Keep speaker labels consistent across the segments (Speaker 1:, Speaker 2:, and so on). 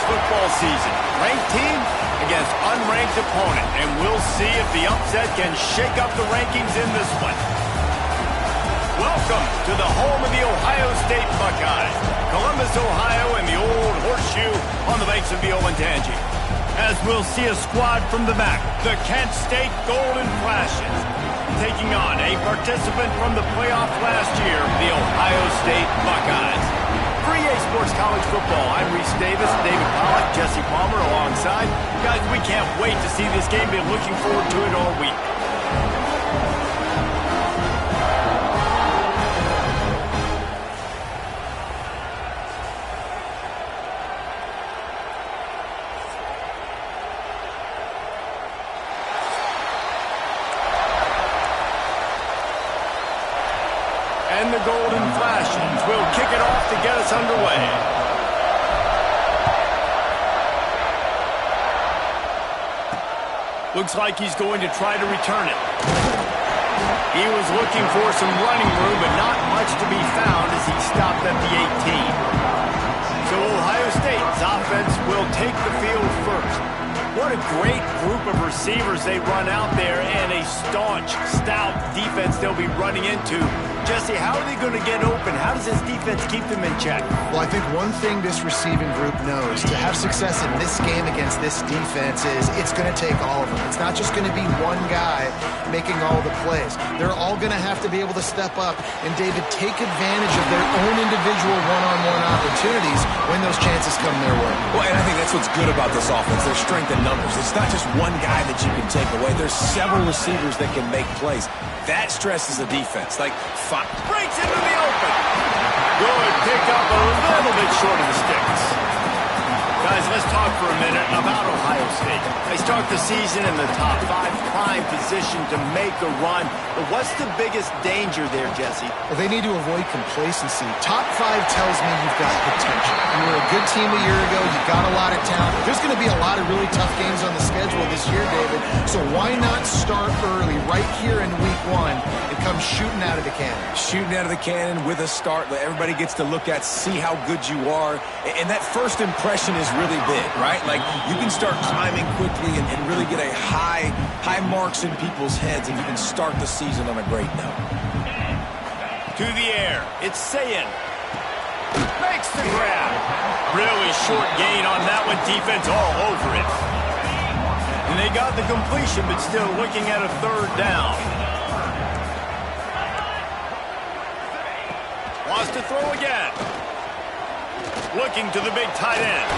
Speaker 1: football season. Ranked team against unranked opponent, and we'll see if the upset can shake up the rankings in this one. Welcome to the home of the Ohio State Buckeyes, Columbus, Ohio, and the old horseshoe on the banks of the Olentangy. As we'll see a squad from the back, the Kent State Golden Flashes, taking on a participant from the playoff last year, the Ohio State Buckeyes. For EA Sports College Football, I'm Reese Davis, David Pollack, Jesse Palmer alongside. Guys, we can't wait to see this game. Been looking forward to it all week. And the Golden Flashes will kick it off to get us underway. Looks like he's going to try to return it. He was looking for some running room, but not much to be found as he stopped at the 18. So Ohio State's offense will take the field first. What a great group of receivers they run out there, and a staunch, stout defense they'll be running into. Jesse, how are they going to get open? How does this defense keep them in check?
Speaker 2: Well, I think one thing this receiving group knows, to have success in this game against this defense, is it's going to take all of them. It's not just going to be one guy making all the plays. They're all going to have to be able to step up and, David, take advantage of their own individual one-on-one opportunities when those chances come their way.
Speaker 3: Well, and I think that's what's good about this offense, their strength in numbers. It's not just one guy that you can take away. There's several receivers that can make plays. That stresses the defense.
Speaker 1: Breaks into the open. Good pick up a little bit short of the sticks. Guys, let's talk for a minute about Ohio State. They start the season in the top 5, prime position to make a run. But what's the biggest danger there, Jesse?
Speaker 2: Well, they need to avoid complacency. Top 5 tells me you've got potential. You were a good team a year ago. You've got a lot of talent. There's going to be a lot of really tough games on the schedule this year, David. So why not start early, right here in week 1, and come come shooting out of the cannon.
Speaker 3: Shooting out of the cannon with a start that everybody gets to look at, see how good you are. And that first impression is really big, right? Like, you can start climbing quickly and really get a high marks in people's heads, and you can start the season on a great note.
Speaker 1: To the air, it's Sayin. Makes the grab. Really short gain on that one. Defense all over it. And they got the completion, but still looking at a third down. Wants to throw again. Looking to the big tight end.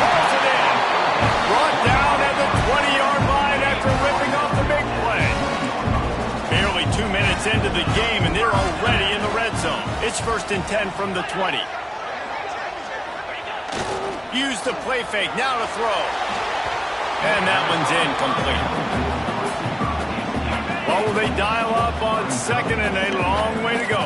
Speaker 1: Pulls it in. Brought down at the 20-yard line after ripping off the big play. Barely 2 minutes into the game, and they're already in the red zone. It's 1st and 10 from the 20. Use the play fake. Now to throw. And that one's incomplete. Well, will they dial up on 2nd and a long way to go?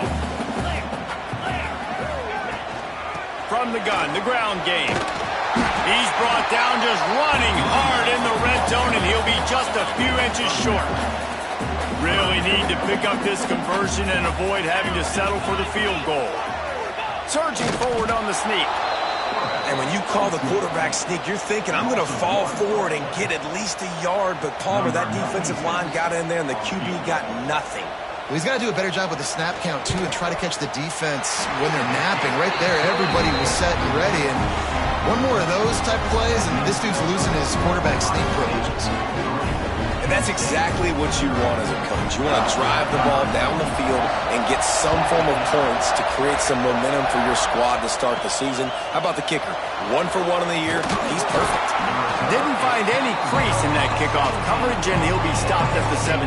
Speaker 1: From the gun, the ground game. He's brought down just running hard in the red zone, and he'll be just a few inches short. Really need to pick up this conversion and avoid having to settle for the field goal. Surging forward on the sneak.
Speaker 3: And when you call the quarterback sneak, you're thinking, I'm going to fall forward and get at least a yard. But Palmer, that defensive line got in there, and the QB got nothing.
Speaker 2: Well, he's got to do a better job with the snap count, too, and try to catch the defense when they're napping. Right there, everybody was set and ready. And one more of those type plays, and this dude's losing his quarterback sneak privileges.
Speaker 3: And that's exactly what you want as a coach. You want to drive the ball down the field and get some form of points to create some momentum for your squad to start the season. How about the kicker? 1 for 1 in the year. He's perfect.
Speaker 1: Didn't find any crease in that kickoff coverage, and he'll be stopped at the 17.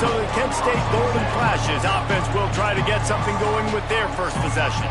Speaker 1: So the Kent State Golden Flashes offense will try to get something going with their first possession.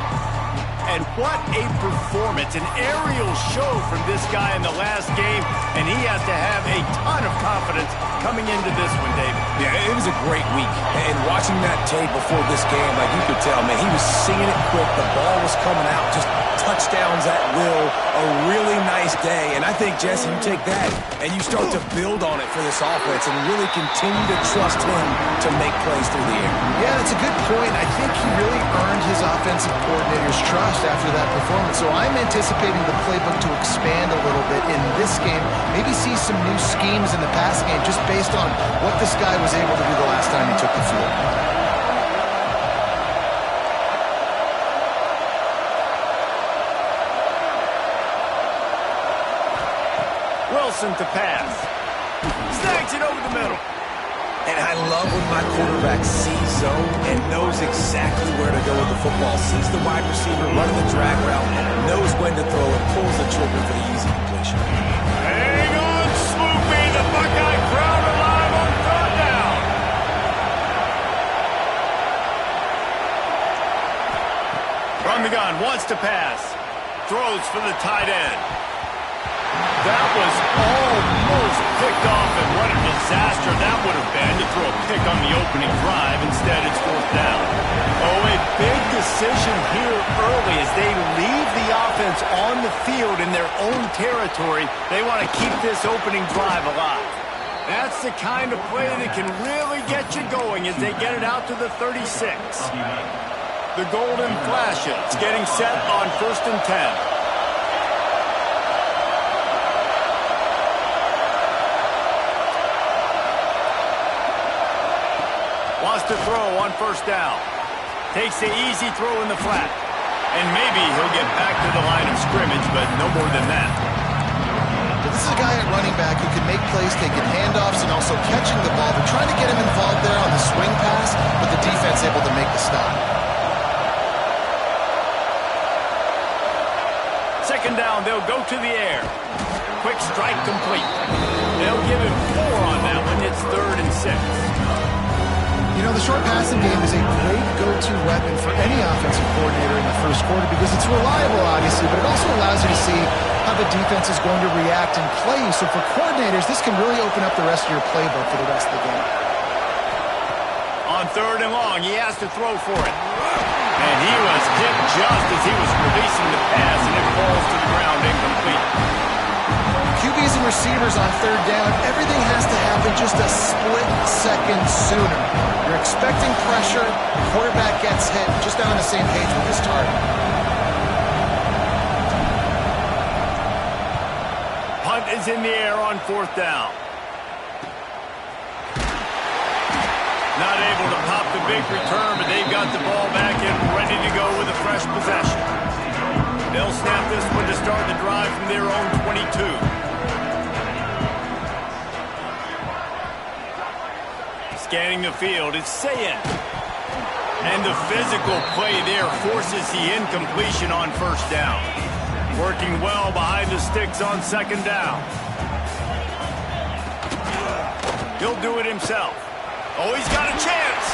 Speaker 1: And what a performance, an aerial show from this guy in the last game, and he has to have a ton of confidence coming into this one, David.
Speaker 3: Yeah, it was a great week. And watching that tape before this game, like you could tell, man, he was singing it quick. The ball was coming out, just touchdowns at will. A really nice day. And I think, Jesse, you take that and you start to build on it for this offense and really continue to trust him to make plays through the air.
Speaker 2: Yeah, that's a good point. I think he really earned his offensive coordinator's trust after that performance. So I'm anticipating the playbook to expand a little bit in this game. Maybe see some new schemes in the pass game just based on what this guy was able to do the last time he took the field.
Speaker 1: Wilson to pass. Snags it over the middle.
Speaker 3: And I love when my quarterback sees zone and knows exactly where to go with the football. Sees the wide receiver running the drag route, knows when to throw and pulls the trigger for the easy completion.
Speaker 1: Hang on, Sloopy. The Buckeye crowd alive on 3rd down. From the gun, wants to pass. Throws for the tight end. That was almost picked off, and what a disaster that would have been to throw a pick on the opening drive. Instead, it's 4th down. Oh, a big decision here early as they leave the offense on the field in their own territory. They want to keep this opening drive alive. That's the kind of play that can really get you going as they get it out to the 36. The Golden Flashes getting set on 1st and 10. Wants to throw on 1st down. Takes the easy throw in the flat. And maybe he'll get back to the line of scrimmage, but no more than that.
Speaker 2: But this is a guy at running back who can make plays, taking handoffs, and also catching the ball. They're trying to get him involved there on the swing pass, but the defense able to make the stop.
Speaker 1: 2nd down, they'll go to the air. Quick strike complete. They'll give him 4 on that one. It's 3rd and 6.
Speaker 2: You know, the short passing game is a great go-to weapon for any offensive coordinator in the first quarter because it's reliable, obviously, but it also allows you to see how the defense is going to react and play you. So for coordinators, this can really open up the rest of your playbook for the rest of the game.
Speaker 1: On 3rd and long, he has to throw for it. And he was hit just as he was releasing the pass, and it falls to the ground incomplete.
Speaker 2: QBs and receivers on third down, everything has to happen just a split second sooner. You're expecting pressure, the quarterback gets hit, just not on the same page with his target.
Speaker 1: Punt is in the air on fourth down. Not able to pop the big return, but they've got the ball back and ready to go with a fresh possession. They'll snap this one to start the drive from their own 22. Scanning the field, it's Sayin. And the physical play there forces the incompletion on first down. Working well behind the sticks on second down. He'll do it himself. Oh, he's got a chance.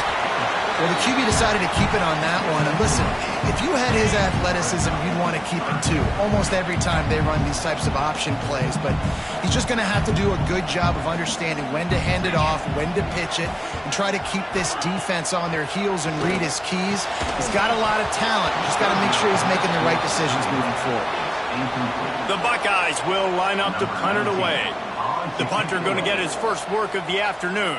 Speaker 2: Well, the QB decided to keep it on that one. And listen, if you had his athleticism, you'd want to keep it too. Almost every time they run these types of option plays. But he's just going to have to do a good job of understanding when to hand it off, when to pitch it, and try to keep this defense on their heels and read his keys. He's got a lot of talent. Just got to make sure he's making the right decisions moving forward.
Speaker 1: The Buckeyes will line up to punt it away. The punter going to get his first work of the afternoon.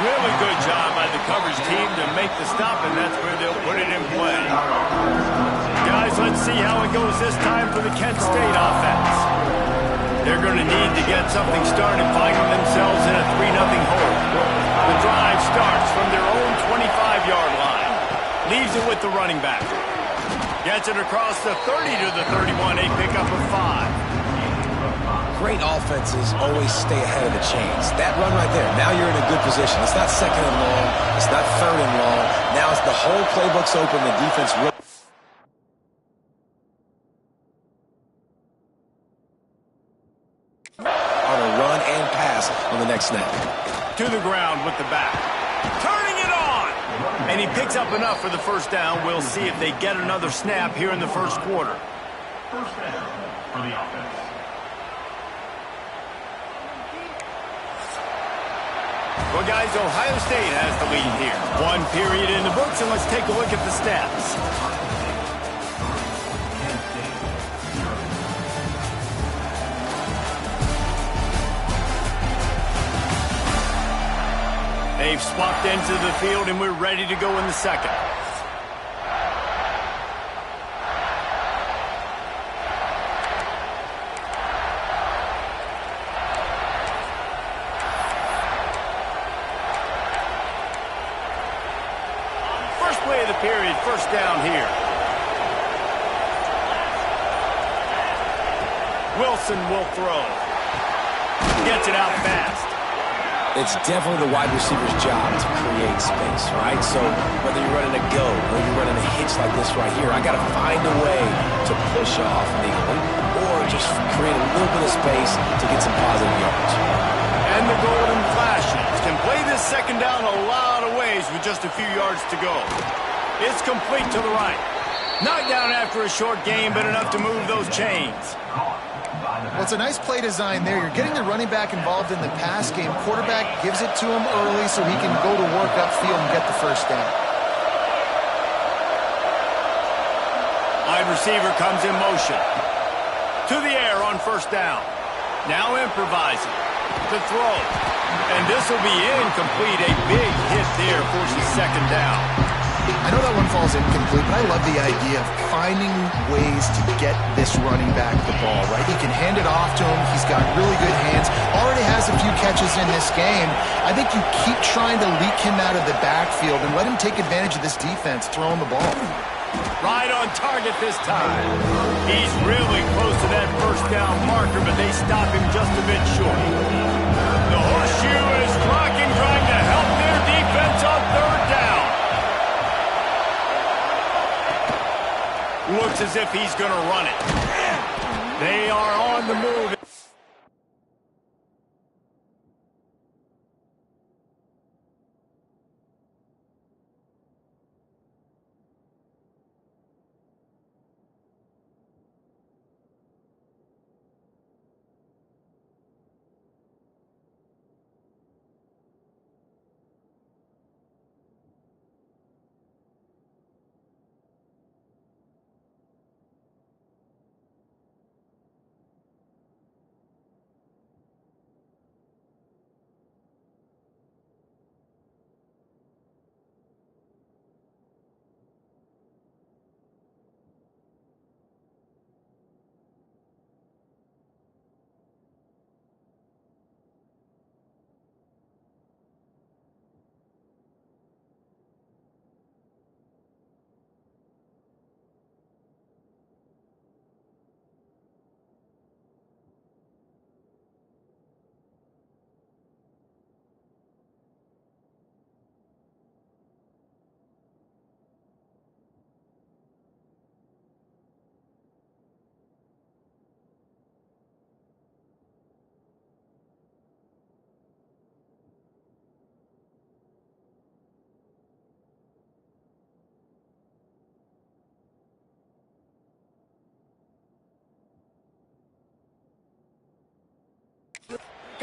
Speaker 1: Really good job by the coverage team to make the stop, and that's where they'll put it in play. Guys, let's see how it goes this time for the Kent State offense. They're going to need to get something started, finding themselves in a 3-0 hole. The drive starts from their own 25-yard line. Leaves it with the running back. Gets it across the 30 to the 31, a pickup of 5.
Speaker 3: Great offenses always stay ahead of the chains. That run right there, now you're in a good position. It's not second and long. It's not third and long. Now it's the whole playbook's open. The defense on a run and pass on the next snap.
Speaker 1: To the ground with the back. Turning it on! And he picks up enough for the first down. We'll see if they get another snap here in the first quarter.
Speaker 4: First down for the offense.
Speaker 1: Well, guys, Ohio State has the lead here. 1 period in the books, and let's take a look at the stats. They've swapped into the field, and we're ready to go in the second. Play of the period, first down here. Wilson will throw. Gets it out fast.
Speaker 3: It's definitely the wide receiver's job to create space, right? So whether you're running a go or you're running a hitch like this right here, I got to find a way to push off legally or just create a little bit of space to get some positive yards.
Speaker 1: And the Golden Flashes can play this second down a lot of ways with just a few yards to go. It's complete to the right. Knocked down after a short gain, but enough to move those chains.
Speaker 2: Well, it's a nice play design there. You're getting the running back involved in the pass game. Quarterback gives it to him early so he can go to work upfield and get the first down.
Speaker 1: Wide receiver comes in motion. To the air on first down. Now improvising. To throw. And this will be incomplete. A big hit there forces second down.
Speaker 2: I know that one falls incomplete, but I love the idea of finding ways to get this running back the ball, right? You can hand it off to him. He's got really good hands. Already has a few catches in this game. I think you keep trying to leak him out of the backfield and let him take advantage of this defense throwing the ball.
Speaker 1: Right on target this time. He's really close to that first down marker, but they stop him just a bit short. The horseshoe is rocking, trying to help their defense on third down. Looks as if he's going to run it. They are on the move.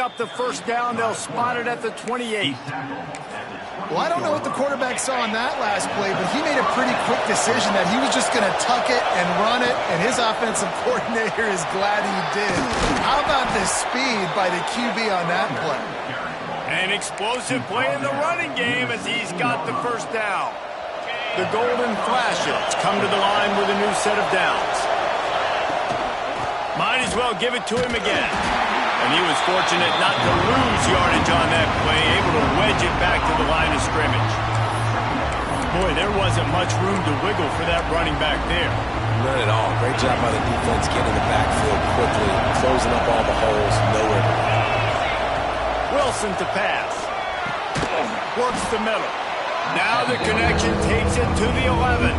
Speaker 1: Up the first down, they'll spot it at the 28.
Speaker 2: Well, I don't know what the quarterback saw on that last play, but he made a pretty quick decision that he was just going to tuck it and run it, and his offensive coordinator is glad he did. How about the speed by the QB on that play?
Speaker 1: An explosive play in the running game as he's got the first down. The Golden Flashes come to the line with a new set of downs. Might as well give it to him again. And he was fortunate not to lose yardage on that play, able to wedge it back to the line of scrimmage. Boy, there wasn't much room to wiggle for that running back there.
Speaker 3: None at all. Great job by the defense getting in the backfield quickly, closing up all the holes, nowhere to run.
Speaker 1: Wilson to pass. Works the middle. Now the connection takes it to the 11.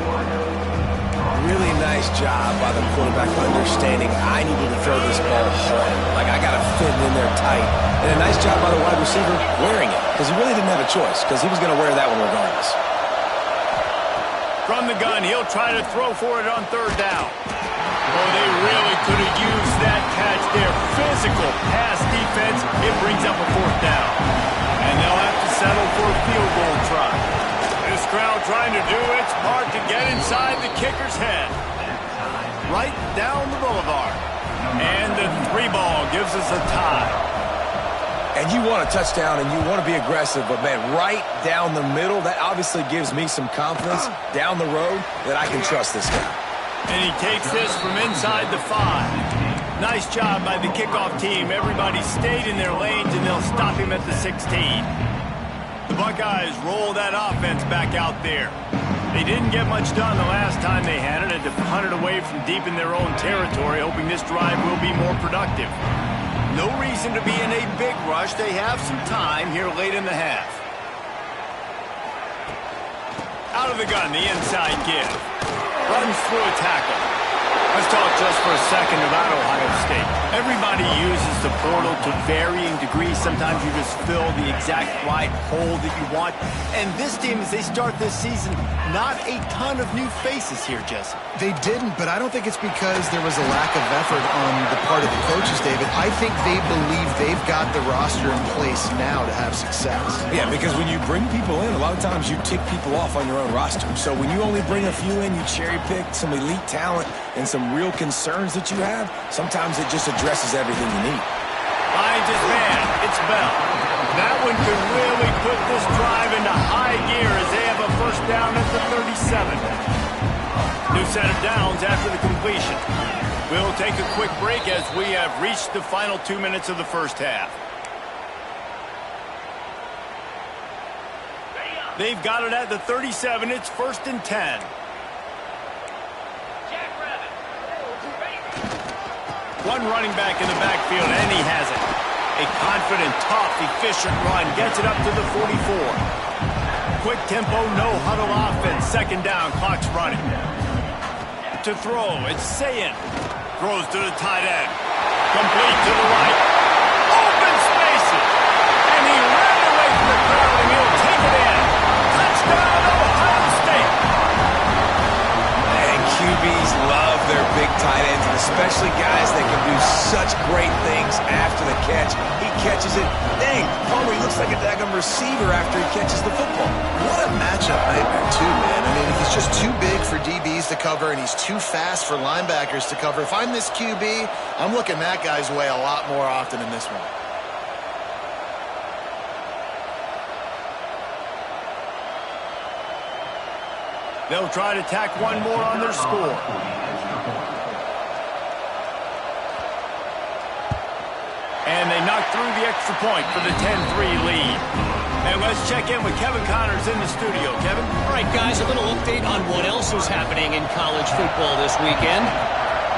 Speaker 3: Really nice job by the quarterback understanding I needed to throw this ball hard. Like, I got to fit it in there tight. And a nice job by the wide receiver wearing it, because he really didn't have a choice, because he was going to wear that one regardless.
Speaker 1: From the gun, he'll try to throw for it on third down. Oh, they really could have used that catch there. Physical pass defense. It brings up a fourth down. And they'll have to settle for a field goal try. This crowd trying to do its part to get inside the kicker's head. Right down the boulevard. And the 3 ball gives us a tie.
Speaker 3: And you want a touchdown and you want to be aggressive, but, man, right down the middle, that obviously gives me some confidence down the road that I can trust this guy.
Speaker 1: And he takes this from inside the 5. Nice job by the kickoff team. Everybody stayed in their lanes, and they'll stop him at the 16. The Buckeyes roll that offense back out there. They didn't get much done the last time they had it. Had to hunt it away from deep in their own territory, hoping this drive will be more productive. No reason to be in a big rush. They have some time here late in the half. Out of the gun, the inside give. Runs through a tackle. Let's talk just for a second about Ohio State. Everybody uses the portal to varying degrees. Sometimes you just fill the exact right hole that you want. And this team, as they start this season, not a ton of new faces here, Jesse.
Speaker 2: They didn't, but I don't think it's because there was a lack of effort on the part of the coaches, David. I think they believe they've got the roster in place now to have success.
Speaker 3: Yeah, because when you bring people in, a lot of times you tick people off on your own roster. So when you only bring a few in, you cherry pick some elite talent and some real concerns that you have, sometimes it just addresses everything you need.
Speaker 1: Finds his man. It's Bell. That one could really put this drive into high gear as they have a first down at the 37. New set of downs after the completion. We'll take a quick break as we have reached the final 2 minutes of the first half. They've got it at the 37. It's 1st and 10. One running back in the backfield, and he has it. A confident, tough, efficient run. Gets it up to the 44. Quick tempo, no huddle offense. 2nd down, clock's running. To throw, it's Sayin. Throws to the tight end. Complete to the right. Open spaces. And he ran away from the crowd, and he'll take it in. Touchdown, Ohio State.
Speaker 3: And QBs love their big tight ends, and especially guys that can do such great things after the catch. He catches it. Dang, Palmer, he looks like a daggum receiver after he catches the football.
Speaker 2: What a matchup nightmare, too, man. I mean, he's just too big for DBs to cover, and he's too fast for linebackers to cover. If I'm this QB, I'm looking that guy's way a lot more often in this one.
Speaker 1: They'll try to tack one more on their score. And they knock through the extra point for the 10-3 lead. And let's check in with Kevin Connors in the studio. Kevin?
Speaker 5: All right, guys, a little update on what else is happening in college football this weekend.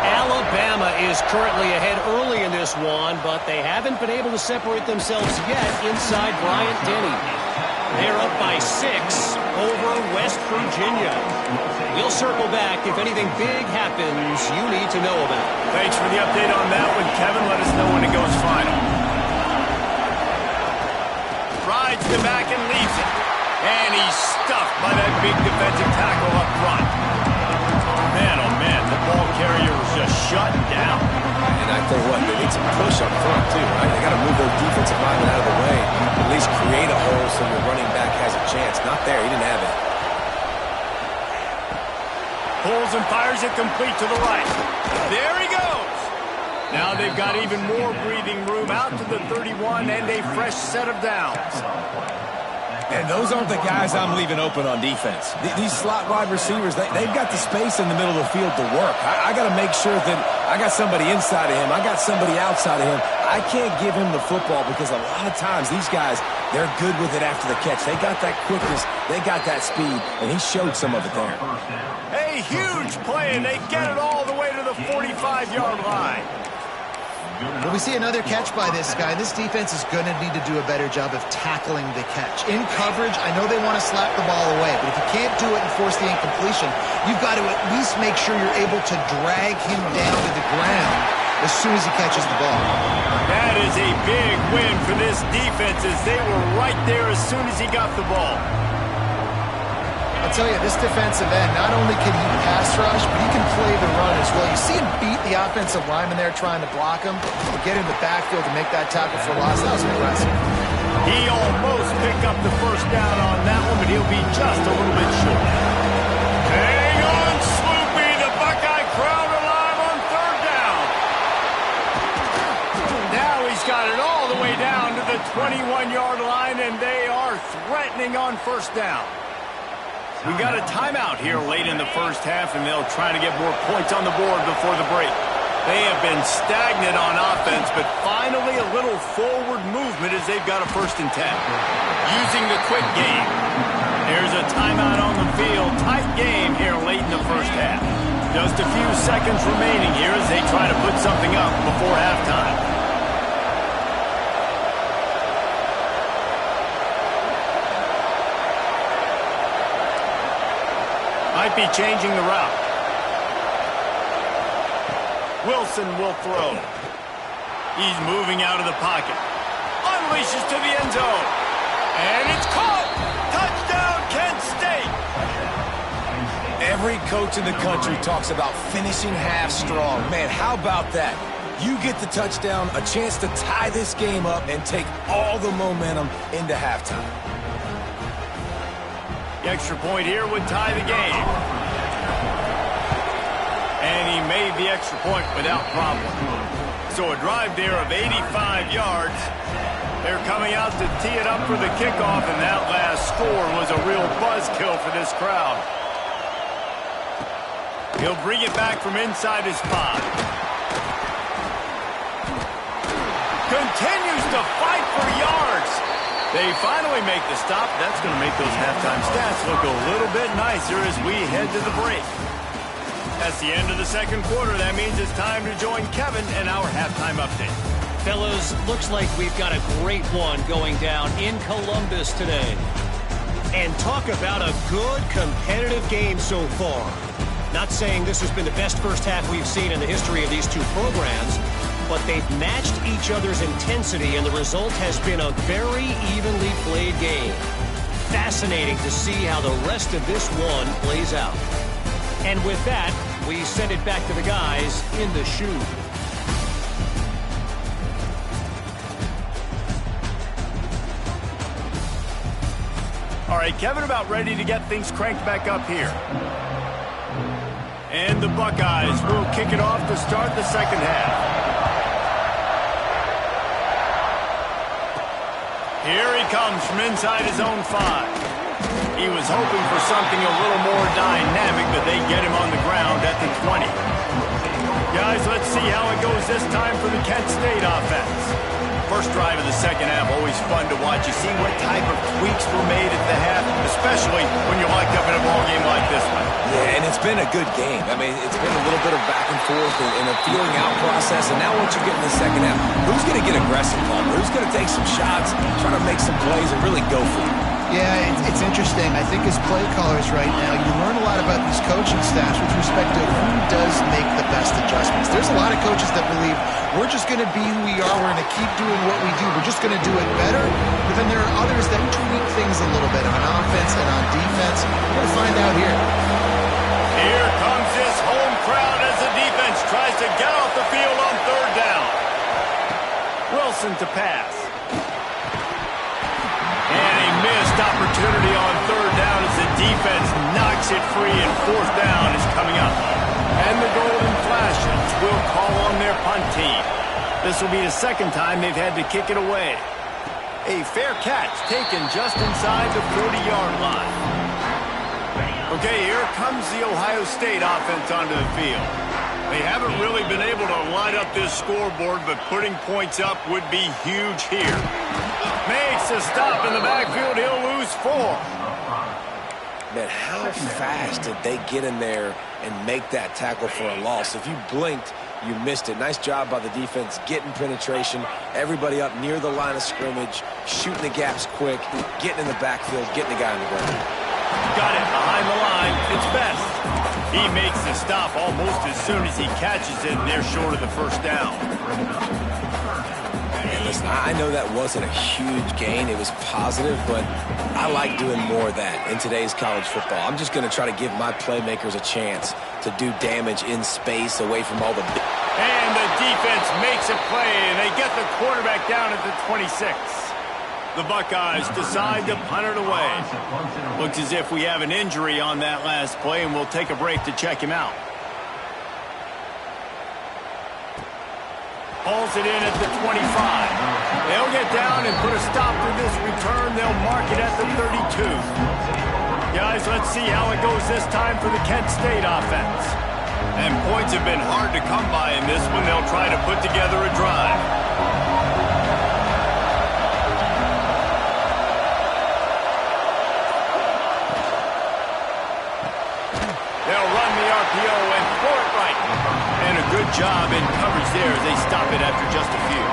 Speaker 5: Alabama is currently ahead early in this one, but they haven't been able to separate themselves yet inside Bryant-Denny. They're up by 6 over West Virginia. We'll circle back if anything big happens you need to know about.
Speaker 1: Thanks for the update on that one, Kevin. Let us know when it goes final. Rides the back and leaves it. And he's stuffed by that big defensive tackle up front. Man, oh man, the ball carrier was just shut down.
Speaker 3: And I tell you what, they need some push up front, too, right? They got to move those defensive linemen out of the way, at least create a hole so your running back has a chance. Not there. He didn't have it.
Speaker 1: Pulls and fires it complete to the right. There he goes. Now they've got even more breathing room out to the 31 and a fresh set of downs.
Speaker 3: And those aren't the guys I'm leaving open on defense. These slot wide receivers, they've got the space in the middle of the field to work. I got to make sure that I got somebody inside of him. I got somebody outside of him. I can't give him the football because a lot of times these guys, they're good with it after the catch. They got that quickness. They got that speed, and he showed some of it there.
Speaker 1: A huge play, and they get it all the way to the 45-yard line.
Speaker 2: Well, we see another catch by this guy. This defense is going to need to do a better job of tackling the catch. In coverage, I know they want to slap the ball away, but if you can't do it and force the incompletion, you've got to at least make sure you're able to drag him down to the ground as soon as he catches the ball.
Speaker 1: That is a big win for this defense as they were right there as soon as he got the ball.
Speaker 2: I'll tell you, this defensive end, not only can he pass rush, but he can play the run as well. You see him beat the offensive lineman there trying to block him, to get in the backfield to make that tackle for loss. That was impressive.
Speaker 1: He almost picked up the first down on that one, but he'll be just a little bit short. Hang on, Sloopy, the Buckeye crowd alive on third down. Now he's got it all the way down to the 21-yard line, and they are threatening on first down. We've got a timeout here late in the first half, and they'll try to get more points on the board before the break. They have been stagnant on offense, but finally a little forward movement as they've got a 1st and 10. Using the quick game. There's a timeout on the field. Tight game here late in the first half. Just a few seconds remaining here as they try to put something up before halftime. Might be changing the route. Wilson will throw. He's moving out of the pocket. Unleashes to the end zone. And it's caught. Touchdown, Kent State.
Speaker 3: Every coach in the country talks about finishing half strong. Man, how about that? You get the touchdown, a chance to tie this game up and take all the momentum into halftime.
Speaker 1: The extra point here would tie the game. And he made the extra point without problem. So a drive there of 85 yards. They're coming out to tee it up for the kickoff, and that last score was a real buzzkill for this crowd. He'll bring it back from inside his 5. Continues to fight for yards. They finally make the stop. That's going to make those halftime stats look a little bit nicer as we head to the break. That's the end of the second quarter. That means it's time to join Kevin in our halftime update.
Speaker 5: Fellas, looks like we've got a great one going down in Columbus today. And talk about a good competitive game so far. Not saying this has been the best first half we've seen in the history of these two programs, but they've matched each other's intensity, and the result has been a very evenly played game. Fascinating to see how the rest of this one plays out. And with that, we send it back to the guys in the shoe.
Speaker 1: All right, Kevin, about ready to get things cranked back up here. And the Buckeyes will kick it off to start the second half. Here he comes from inside his own 5. He was hoping for something a little more dynamic, but they get him on the ground at the 20. Guys, let's see how it goes this time for the Kent State offense. First drive of the second half, always fun to watch. You see what type of tweaks were made at the half, especially when you're locked up in a ball game like this one.
Speaker 3: Yeah, and it's been a good game. I mean, it's been a little bit of back and forth and a feeling out process. And now once you get in the second half, who's going to get aggressive, Palmer? Who's going to take some shots, try to make some plays, and really go for it?
Speaker 2: Yeah, it's interesting. I think as play callers right now, you learn a lot about these coaching staffs with respect to who does make the best adjustments. There's a lot of coaches that believe we're just going to be who we are. We're going to keep doing what we do. We're just going to do it better. But then there are others that tweak things a little bit on offense and on defense. We're going to find out here.
Speaker 1: Here comes this home crowd as the defense tries to get off the field on third down. Wilson to pass. And a missed opportunity on third down as the defense knocks it free, and fourth down is coming up. And the Golden Flashes will call on their punt team. This will be the second time they've had to kick it away. A fair catch taken just inside the 40-yard line. Okay, here comes the Ohio State offense onto the field. They haven't really been able to light up this scoreboard, but putting points up would be huge here. Makes a stop in the backfield. He'll lose 4.
Speaker 3: Man, how fast did they get in there and make that tackle for a loss? If you blinked, you missed it. Nice job by the defense getting penetration. Everybody up near the line of scrimmage, shooting the gaps quick, getting in the backfield, getting the guy on the ground.
Speaker 1: Got it behind the line. It's Best. He makes the stop almost as soon as he catches it, and they're short of the first down.
Speaker 3: And listen, I know that wasn't a huge gain. It was positive, but I like doing more of that in today's college football. I'm just going to try to give my playmakers a chance to do damage in space away from all the...
Speaker 1: And the defense makes a play, and they get the quarterback down at the 26. The Buckeyes decide to punt it away. Looks as if we have an injury on that last play, and we'll take a break to check him out. Hauls it in at the 25. They'll get down and put a stop to this return. They'll mark it at the 32. Guys, let's see how it goes this time for the Kent State offense. And points have been hard to come by in this one. They'll try to put together a drive. They'll run the RPO and throw it right. And a good job in coverage there as they stop it after just a few.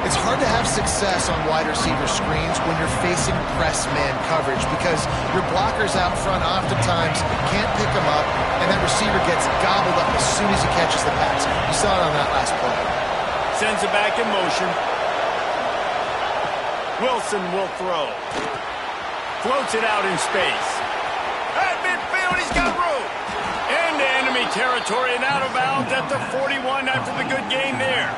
Speaker 2: It's hard to have success on wide receiver screens when you're facing press man coverage because your blockers out front oftentimes can't pick them up, and that receiver gets gobbled up as soon as he catches the pass. You saw it on that last play.
Speaker 1: Sends it back in motion. Wilson will throw. Floats it out in space. At midfield, he's got room. Into enemy territory and out of bounds at the 41 after the good game there.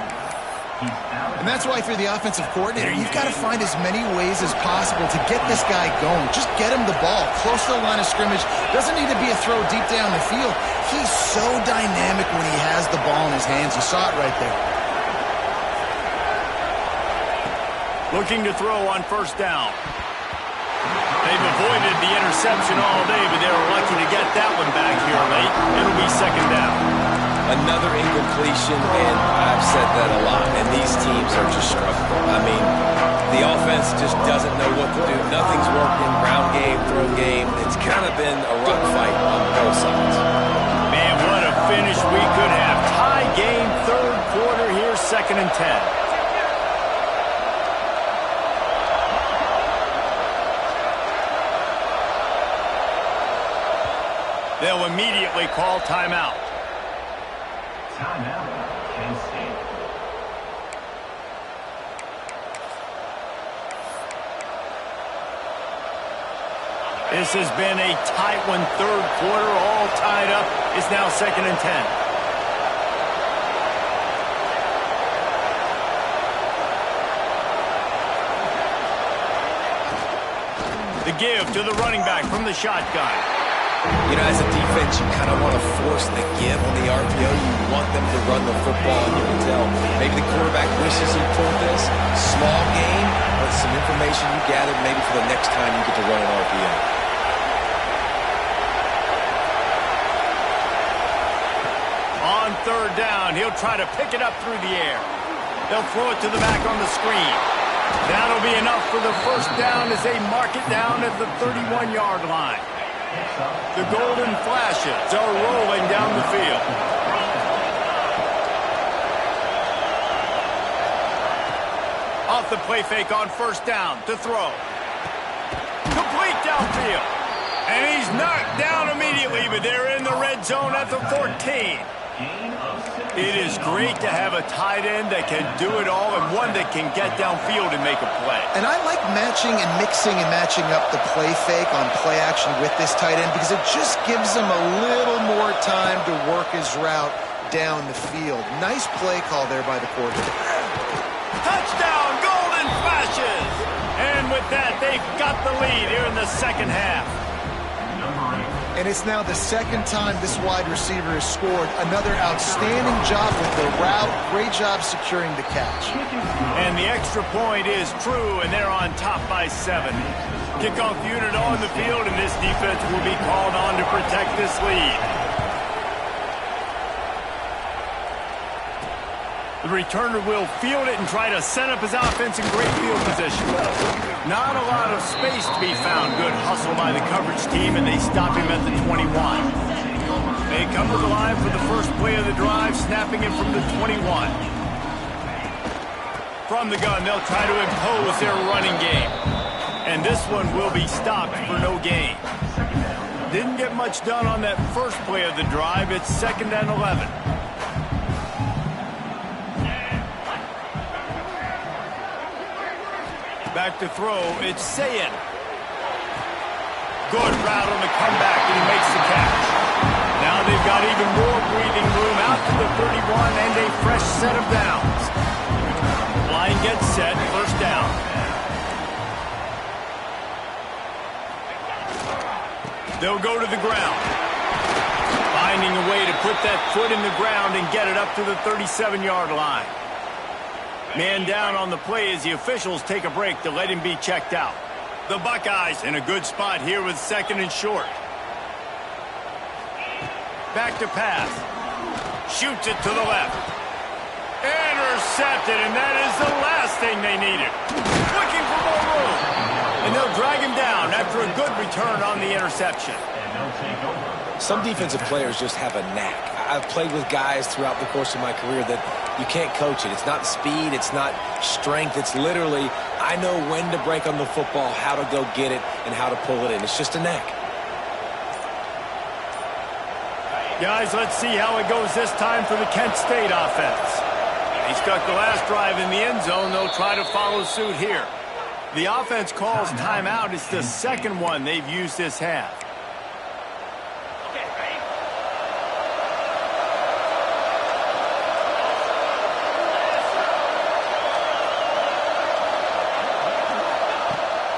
Speaker 2: And that's why if you're the offensive coordinator, you've got to find as many ways as possible to get this guy going. Just get him the ball close to the line of scrimmage. Doesn't need to be a throw deep down the field. He's so dynamic when he has the ball in his hands. You saw it right there.
Speaker 1: Looking to throw on first down. They've avoided the interception all day, but they were lucky to get that one back here late. It'll be second down.
Speaker 3: Another incompletion, and I've said that a lot, and these teams are just struggling. I mean, the offense just doesn't know what to do. Nothing's working, ground game, throw game. It's kind of been a rough fight on both sides.
Speaker 1: Man, what a finish we could have. Tie game, third quarter here, 2nd and 10. They'll immediately call timeout.
Speaker 4: Timeout, Kent State.
Speaker 1: This has been a tight one, third quarter, all tied up. It's now 2nd and 10. The give to the running back from the shotgun.
Speaker 3: You know, as a defense, you kind of want to force the give on the RPO. You want them to run the football, and you can tell maybe the quarterback wishes he pulled this. Small game, but some information you gathered maybe for the next time you get to run an RPO.
Speaker 1: On third down, he'll try to pick it up through the air. They'll throw it to the back on the screen. That'll be enough for the first down as they mark it down at the 31-yard line. The Golden Flashes are rolling down the field. Off the play fake on first down to throw. Complete downfield. And he's knocked down immediately, but they're in the red zone at the 14. It is great to have a tight end that can do it all and one that can get downfield and make a play.
Speaker 2: And I like matching and mixing and matching up the play fake on play action with this tight end because it just gives him a little more time to work his route down the field. Nice play call there by the quarterback.
Speaker 1: Touchdown, Golden Flashes! And with that, they've got the lead here in the second half.
Speaker 2: And it's now the second time this wide receiver has scored. Another outstanding job with the route. Great job securing the catch.
Speaker 1: And the extra point is true, and they're on top by 7. Kickoff unit on the field, and this defense will be called on to protect this lead. The returner will field it and try to set up his offense in great field position. Not a lot of space to be found. Good hustle by the coverage team, and they stop him at the 21. They come to the line for the first play of the drive, snapping it from the 21. From the gun, they'll try to impose their running game. And this one will be stopped for no gain. Didn't get much done on that first play of the drive. It's 2nd and 11. Back to throw, it's Sayin. Good route on the comeback, and he makes the catch. Now they've got even more breathing room out to the 31 and a fresh set of downs. Line gets set, first down. They'll go to the ground. Finding a way to put that foot in the ground and get it up to the 37-yard line. Man down on the play as the officials take a break to let him be checked out. The Buckeyes in a good spot here with 2nd and short. Back to pass. Shoots it to the left. Intercepted, and that is the last thing they needed. Looking for more room. And they'll drag him down after a good return on the interception.
Speaker 3: Some defensive players just have a knack. I've played with guys throughout the course of my career that you can't coach it. It's not speed, it's not strength. It's literally, I know when to break on the football, how to go get it, and how to pull it in. It's just a knack.
Speaker 1: Guys, let's see how it goes this time for the Kent State offense. They stuck the last drive in the end zone. They'll try to follow suit here. The offense calls timeout. It's the second one they've used this half.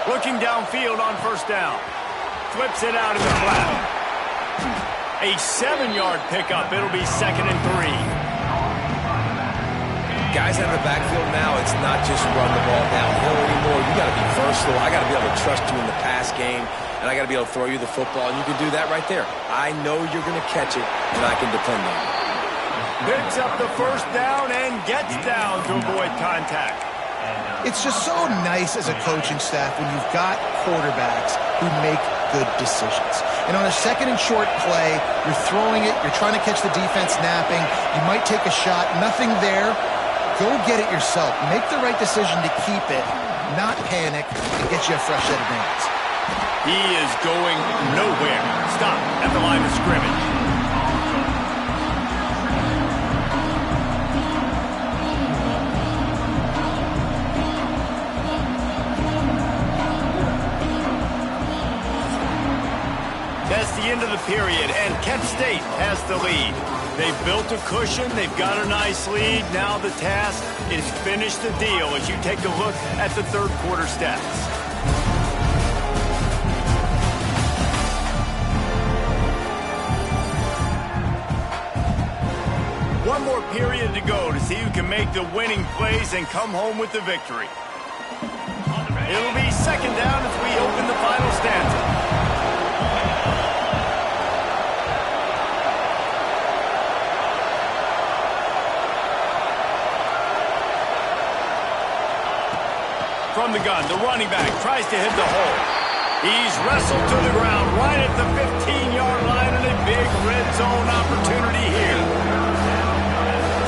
Speaker 1: Looking downfield on first down. Flips it out in the flat. A 7-yard pickup. It'll be 2nd and 3.
Speaker 3: Guys out of the backfield now, it's not just run the ball downhill anymore. You got to be versatile. I got to be able to trust you in the pass game, and I got to be able to throw you the football, and you can do that right there. I know you're going to catch it, and I can depend on it.
Speaker 1: Picks up the first down and gets down to avoid contact.
Speaker 2: It's just so nice as a coaching staff when you've got quarterbacks who make good decisions. And on a 2nd and short play, you're throwing it, you're trying to catch the defense napping, you might take a shot, nothing there. Go get it yourself. Make the right decision to keep it, not panic, and get you a fresh set of hands.
Speaker 1: He is going nowhere. Stop at the line of scrimmage. That's the end of the period, and Kent State has the lead. They've built a cushion. They've got a nice lead. Now the task is finish the deal as you take a look at the third quarter stats. One more period to go to see who can make the winning plays and come home with the victory. It'll be 2nd down as we open the final stanza. From the gun, the running back tries to hit the hole. He's wrestled to the ground right at the 15-yard line, and a big red zone opportunity here.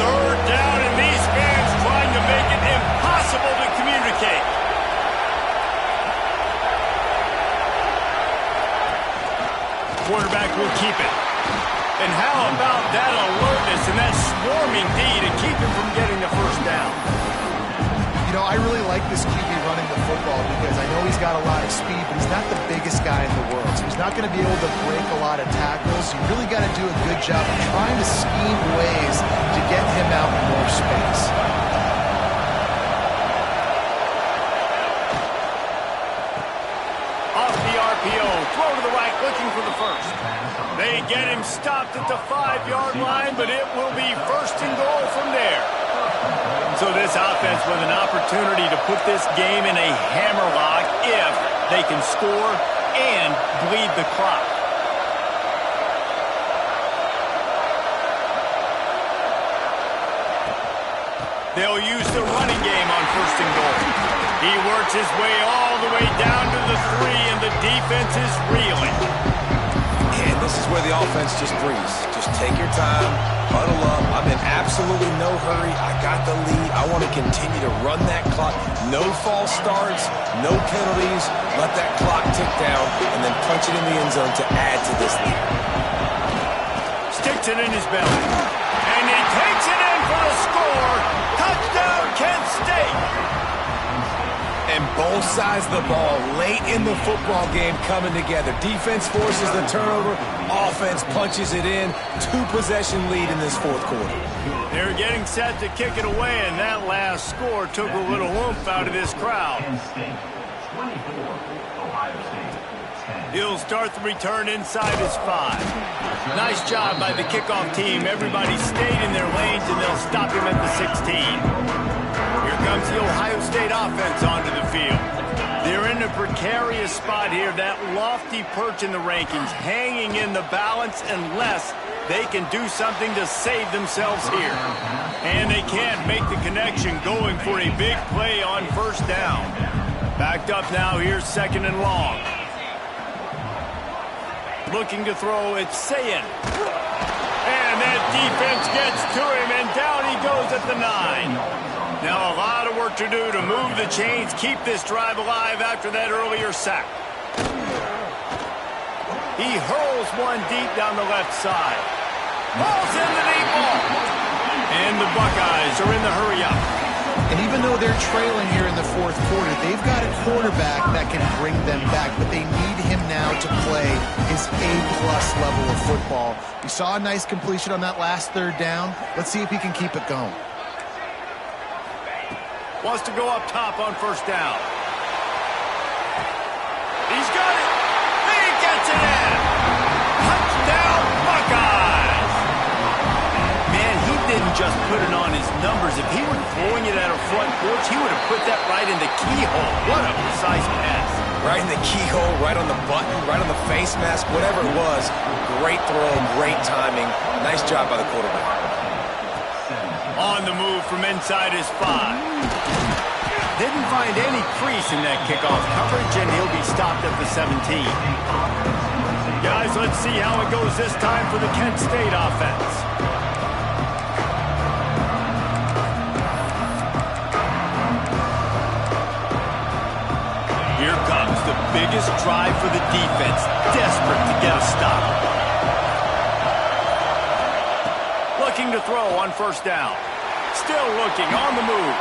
Speaker 1: Third down, and these fans trying to make it impossible to communicate. Quarterback will keep it. And how about that alertness and that swarming D to keep him from getting the first down?
Speaker 2: You know, I really like this QB running the football because I know he's got a lot of speed, but he's not the biggest guy in the world. So he's not going to be able to break a lot of tackles. You really got to do a good job of trying to scheme ways to get him out in more space.
Speaker 1: They get him stopped at the 5-yard line, but it will be first and goal from there. So this offense with an opportunity to put this game in a hammerlock if they can score and bleed the clock. They'll use the running game on first and goal. He works his way all the way down to the 3, and the defense is reeling.
Speaker 3: And this is where the offense just breathes. Just take your time, huddle up. I'm in absolutely no hurry. I got the lead. I want to continue to run that clock. No false starts, no penalties. Let that clock tick down, and then punch it in the end zone to add to this lead.
Speaker 1: Sticks it in his belly. And he takes it in for the score. Touchdown, Kent State.
Speaker 3: And both sides of the ball late in the football game coming together. Defense forces the turnover. Offense punches it in. 2-possession lead in this fourth quarter.
Speaker 1: They're getting set to kick it away, and that last score took a little oomph out of this crowd.
Speaker 4: Kent State 24, Ohio State 10.
Speaker 1: He'll start the return inside his 5. Nice job by the kickoff team. Everybody stayed in their lanes, and they'll stop him at the 16. Here comes the Ohio State offense onto the field. They're in a precarious spot here, that lofty perch in the rankings, hanging in the balance unless they can do something to save themselves here. And they can't make the connection going for a big play on first down. Backed up now, here's second and long. Looking to throw, it's Sayin. And that defense gets to him, and down he goes at the 9. Now a lot of work to do to move the chains, keep this drive alive after that earlier sack. He hurls one deep down the left side. Ball's in the deep ball. And the Buckeyes are in the hurry-up.
Speaker 2: And even though they're trailing here in the fourth quarter, they've got a quarterback that can bring them back, but they need him now to play his A-plus level of football. We saw a nice completion on that last third down. Let's see if he can keep it going.
Speaker 1: Wants to go up top on first down. He's got it. He gets it in. Touchdown, Buckeyes. Man, he didn't just put it on his numbers. If he were throwing it at a front porch, he would have put that right in the keyhole. What a precise pass.
Speaker 3: Right in the keyhole, right on the button, right on the face mask, whatever it was. Great throw, great timing. Nice job by the quarterback.
Speaker 1: On the move from inside his 5. Didn't find any crease in that kickoff coverage, and he'll be stopped at the 17. Guys, let's see how it goes this time for the Kent State offense. Here comes the biggest drive for the defense, desperate to get a stop. Looking to throw on first down. Still looking on the move.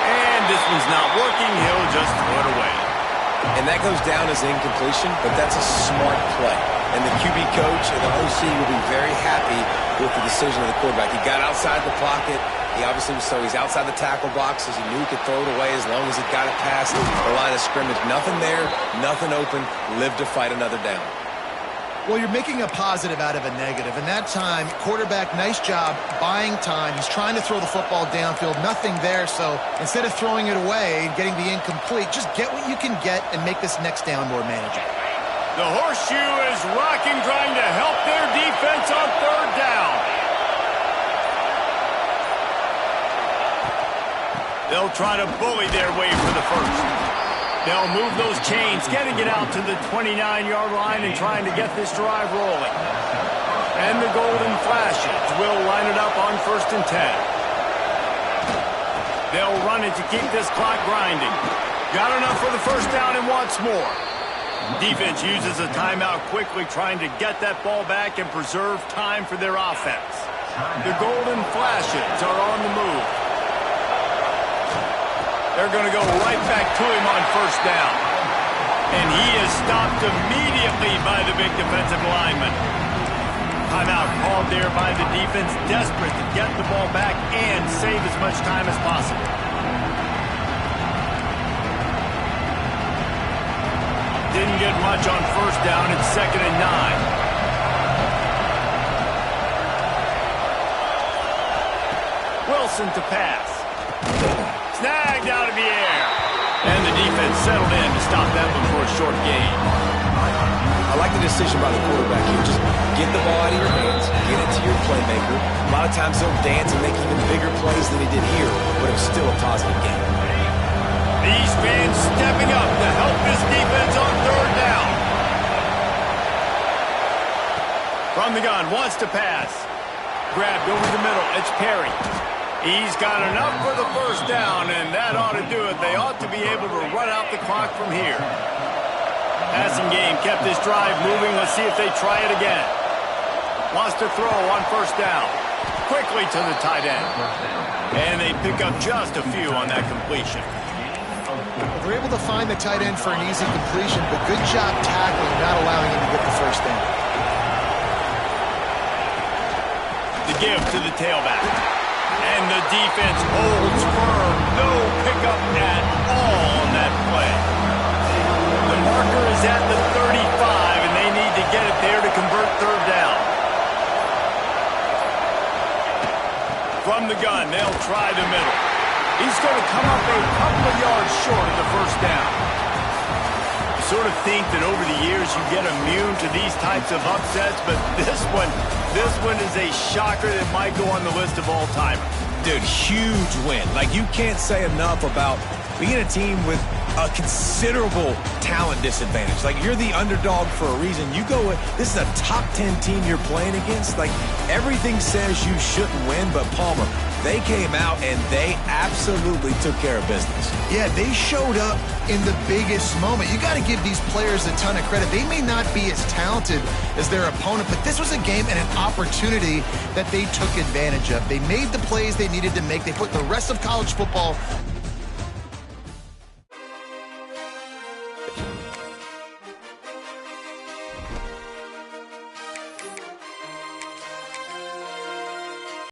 Speaker 1: And this one's not working. He'll just throw it away.
Speaker 3: And that goes down as incompletion, but that's a smart play. And the QB coach and the OC will be very happy with the decision of the quarterback. He got outside the pocket. He obviously was he's outside the tackle boxes. He knew he could throw it away as long as he got it past the line of scrimmage. Nothing there, nothing open. Live to fight another down.
Speaker 2: Well, you're making a positive out of a negative. And that time, quarterback, nice job buying time. He's trying to throw the football downfield. Nothing there. So instead of throwing it away and getting the incomplete, just get what you can get and make this next down more manageable.
Speaker 1: The horseshoe is rocking, trying to help their defense on third down. They'll try to bully their way for the first. They'll move those chains, getting it out to the 29-yard line and trying to get this drive rolling. And the Golden Flashes will line it up on first and 10. They'll run it to keep this clock grinding. Got enough for the first down and wants more. Defense uses a timeout quickly, trying to get that ball back and preserve time for their offense. The Golden Flashes are on the move. They're going to go right back to him on first down. And he is stopped immediately by the big defensive lineman. Timeout called there by the defense, desperate to get the ball back and save as much time as possible. Didn't get much on first down. It's second and 9. Wilson to pass. Snagged out of the air. And the defense settled in to stop that one for a short gain.
Speaker 3: I like the decision by the quarterback here. Just get the ball out of your hands, get it to your playmaker. A lot of times he'll dance and make even bigger plays than he did here, but it was still a positive game.
Speaker 1: These fans stepping up to help this defense on third down. From the gun, wants to pass. Grabbed over the middle, it's Perry. He's got enough for the first down, and that ought to do it. They ought to be able to run out the clock from here. Passing game kept this drive moving. Let's see if they try it again. Wants to throw on first down. Quickly to the tight end. And they pick up just a few on that completion.
Speaker 2: They're able to find the tight end for an easy completion, but good job tackling, not allowing him to get the first down.
Speaker 1: The give to the tailback. And the defense holds firm. No pickup at all on that play. The marker is at the 35, and they need to get it there to convert third down. From the gun, they'll try the middle. He's going to come up a couple of yards short of the first down. You sort of think that over the years you get immune to these types of upsets, but this one is a shocker that might go on the list of all-timers.
Speaker 3: Dude, huge win. Like, you can't say enough about being a team with a considerable talent disadvantage. Like, you're the underdog for a reason. You go with, this is a top 10 team you're playing against. Like, everything says you shouldn't win, but Palmer, they came out and they absolutely took care of business.
Speaker 2: Yeah, they showed up in the biggest moment. You got to give these players a ton of credit. They may not be as talented as their opponent, but this was a game and an opportunity that they took advantage of. They made the plays they needed to make. They put the rest of college football